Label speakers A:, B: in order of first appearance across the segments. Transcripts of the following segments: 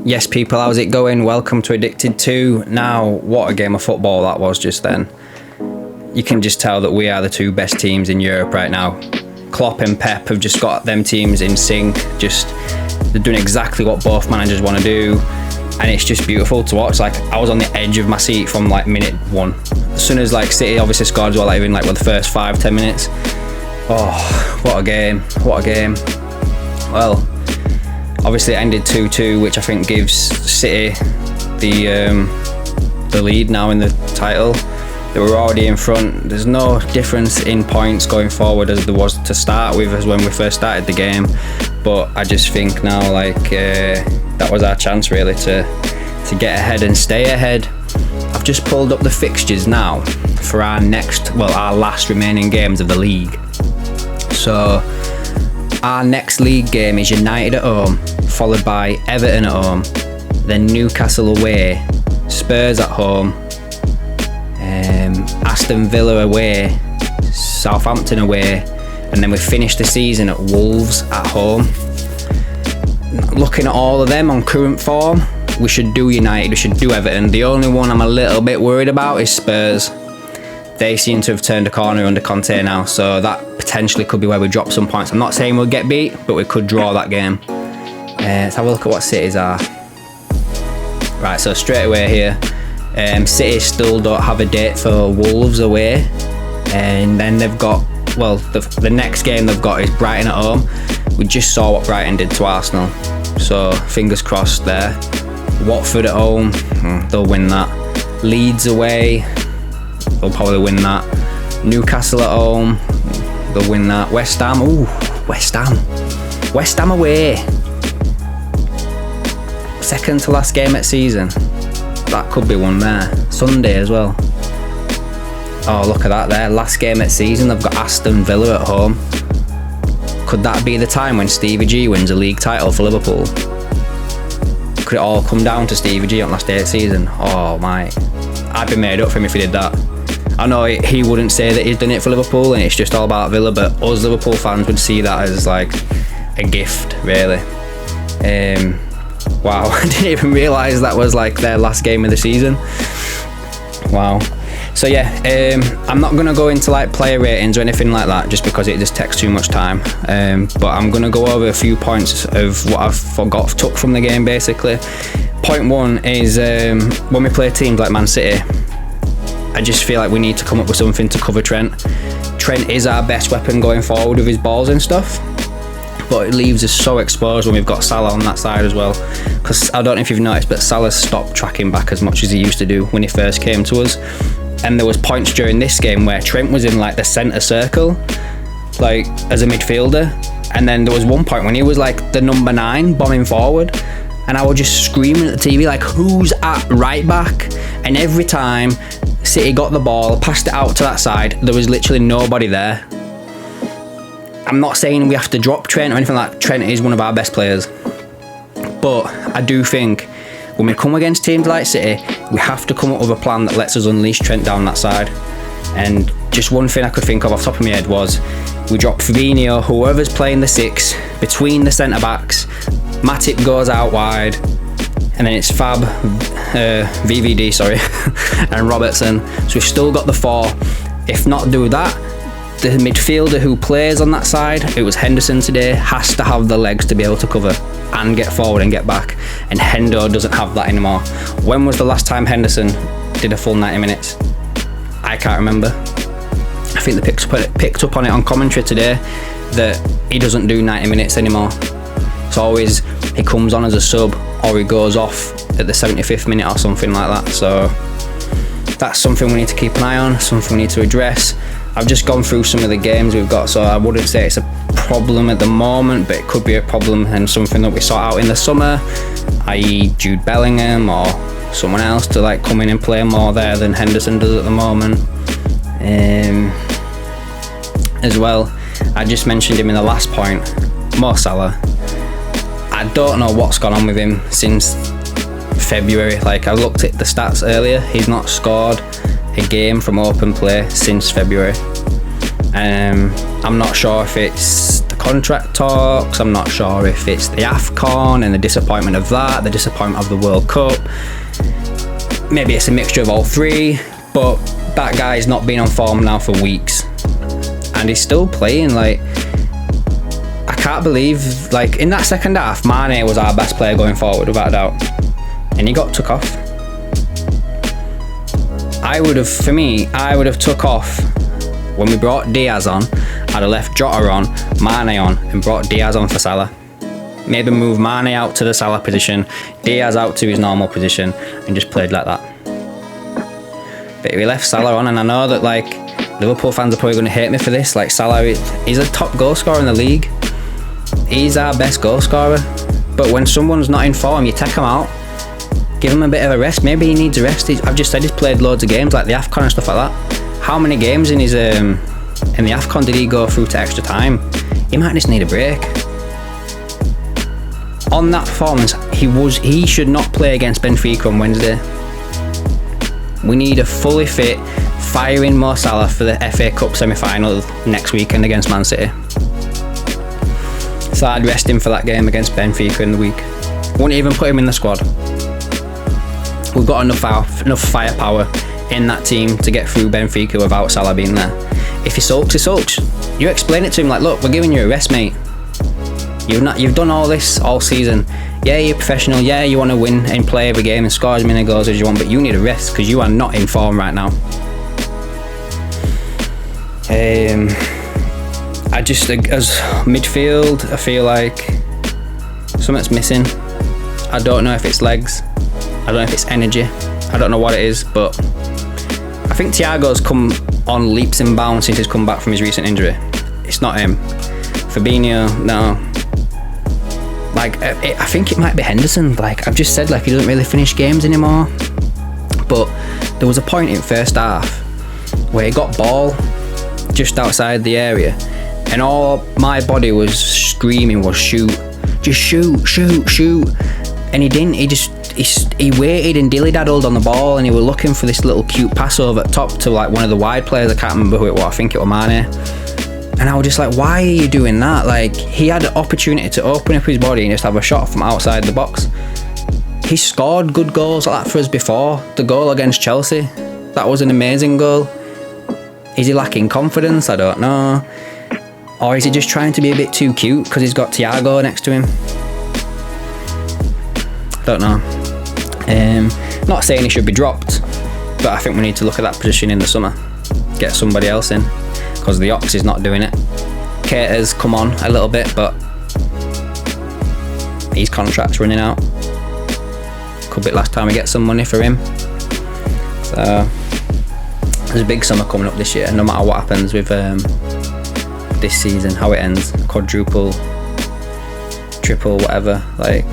A: Yes, people, how's it going? Welcome to Addicted 2. Now, what a game of football that was just then. You can just tell that we are the two best teams in Europe right now. Klopp and Pep have just got them teams in sync. They're doing exactly what both managers want to do, and it's just beautiful to watch. Like, I was on the edge of my seat from like minute one. As soon as like City obviously scored as well, like, even like the first 5-10 minutes. Oh, what a game! What a game! Well, obviously it ended 2-2, which I think gives City the lead now in the title. They were already in front. There's no difference in points going forward as there was to start with, as when we first started the game. But I just think now, like, that was our chance really to get ahead and stay ahead. I've just pulled up the fixtures now for our last remaining games of the league. So our next league game is United at home, followed by Everton at home, then Newcastle away, Spurs at home, Aston Villa away, Southampton away, and then we finish the season at Wolves at home. Looking at all of them on current form, we should do United, we should do Everton. The only one I'm a little bit worried about is Spurs. They seem to have turned a corner under Conte now, so that potentially could be where we drop some points. I'm not saying we'll get beat, but we could draw that game. Let's have a look at what City's are. Right, so straight away here, City still don't have a date for Wolves away, and then they've got, well, the next game they've got is Brighton at home. We just saw what Brighton did to Arsenal, so fingers crossed there. Watford at home, they'll win that. Leeds away, they'll probably win that. Newcastle at home, they'll win that. West Ham away. Second to last game at season. That could be one there. Sunday as well. Oh, look at that there. Last game at season, they've got Aston Villa at home. Could that be the time when Stevie G wins a league title for Liverpool? Could it all come down to Stevie G on last day of season? Oh my. I'd be made up for him if he did that. I know he wouldn't say that he's done it for Liverpool and it's just all about Villa, but us Liverpool fans would see that as like a gift, really. Wow, I didn't even realise that was like their last game of the season. Wow. So yeah, I'm not going to go into like player ratings or anything like that just because it just takes too much time. But I'm going to go over a few points of what I've took from the game basically. Point one is when we play teams like Man City, I just feel like we need to come up with something to cover Trent. Trent is our best weapon going forward with his balls and stuff, but it leaves us so exposed when we've got Salah on that side as well. Because I don't know if you've noticed, but Salah stopped tracking back as much as he used to do when he first came to us. And there was points during this game where Trent was in like the centre circle, like as a midfielder. And then there was one point when he was like the number 9 bombing forward. And I was just screaming at the TV like, who's at right back? And every time City got the ball, passed it out to that side, there was literally nobody there. I'm not saying we have to drop Trent or anything like that. Trent is one of our best players. But I do think when we come against teams like City, we have to come up with a plan that lets us unleash Trent down that side. And just one thing I could think of off the top of my head was we drop Fabinho, whoever's playing the 6, between the centre-backs. Matip goes out wide, and then it's Fab, VVD, and Robertson. So we've still got the 4. If not do that, the midfielder who plays on that side, it was Henderson today, has to have the legs to be able to cover and get forward and get back. And Hendo doesn't have that anymore. When was the last time Henderson did a full 90 minutes? I can't remember. I think they picked up on it on commentary today that he doesn't do 90 minutes anymore. It's always he comes on as a sub or he goes off at the 75th minute or something like that. So that's something we need to keep an eye on, something we need to address. I've just gone through some of the games we've got, so I wouldn't say it's a problem at the moment, but it could be a problem and something that we sort out in the summer, i.e. Jude Bellingham or someone else to like come in and play more there than Henderson does at the moment. As well, I just mentioned him in the last point, Mo Salah. I don't know what's gone on with him since February. Like, I looked at the stats earlier, he's not scored a game from open play since February. I'm not sure if it's the contract talks. I'm not sure if it's the AFCON and the disappointment of that, the disappointment of the World Cup. Maybe it's a mixture of all three, but that guy's not been on form now for weeks. And he's still playing. Like, I can't believe, like, in that second half, Mane was our best player going forward, without a doubt. And he got took off. I would have took off when we brought Diaz on. I'd have left Jota on, Mane on, and brought Diaz on for Salah. Maybe move Mane out to the Salah position, Diaz out to his normal position, and just played like that. But we left Salah on, and I know that, like, Liverpool fans are probably going to hate me for this. Like, Salah, he's a top goal scorer in the league. He's our best goal scorer. But when someone's not in form, you take him out, give him a bit of a rest. Maybe he needs a rest. I've just said he's played loads of games, like the AFCON and stuff like that. How many games in his in the AFCON did he go through to extra time? He might just need a break. On that performance, he should not play against Benfica on Wednesday. We need a fully fit, firing Mo Salah for the FA Cup semi-final next weekend against Man City. So I'd rest him for that game against Benfica in the week. Wouldn't even put him in the squad. We've got enough firepower in that team to get through Benfica without Salah being there. If he sulks, he sulks. You explain it to him like, look, we're giving you a rest, mate. You've done all this all season. Yeah, you're professional. Yeah, you want to win and play every game and score as many goals as you want, but you need a rest because you are not in form right now. I just, as midfield, I feel like something's missing. I don't know if it's legs. I don't know if it's energy. I don't know what it is, but I think Thiago's come on leaps and bounds since he's come back from his recent injury. It's not him. Fabinho, no. Like, I think it might be Henderson. Like, I've just said, like, he doesn't really finish games anymore. But there was a point in first half where he got ball just outside the area, and all my body was screaming was shoot. Just shoot, shoot, shoot. And he didn't. He waited and dilly-daddled on the ball, and he was looking for this little cute pass over at top to, like, one of the wide players. I can't remember who it was. I think it was Mane. And I was just like, why are you doing that? Like, he had an opportunity to open up his body and just have a shot from outside the box. He scored good goals like that for us before. The goal against Chelsea, that was an amazing goal. Is he lacking confidence? I don't know. Or is he just trying to be a bit too cute because he's got Thiago next to him? Don't know. Not saying he should be dropped, but I think we need to look at that position in the summer. Get somebody else in, because the Ox is not doing it. Keita's come on a little bit, but his contract's running out. Could be last time we get some money for him. So there's a big summer coming up this year, no matter what happens with this season, how it ends, quadruple, triple, whatever. Like,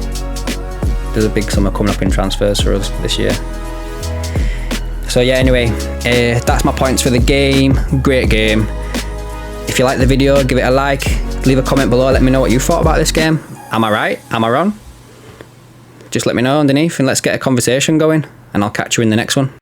A: there's a big summer coming up in transfers for us this year. So yeah, anyway, that's my points for the game. Great game. If you like the video, give it a like, leave a comment below, let me know what you thought about this game. Am I right? Am I wrong? Just let me know underneath and let's get a conversation going, and I'll catch you in the next one.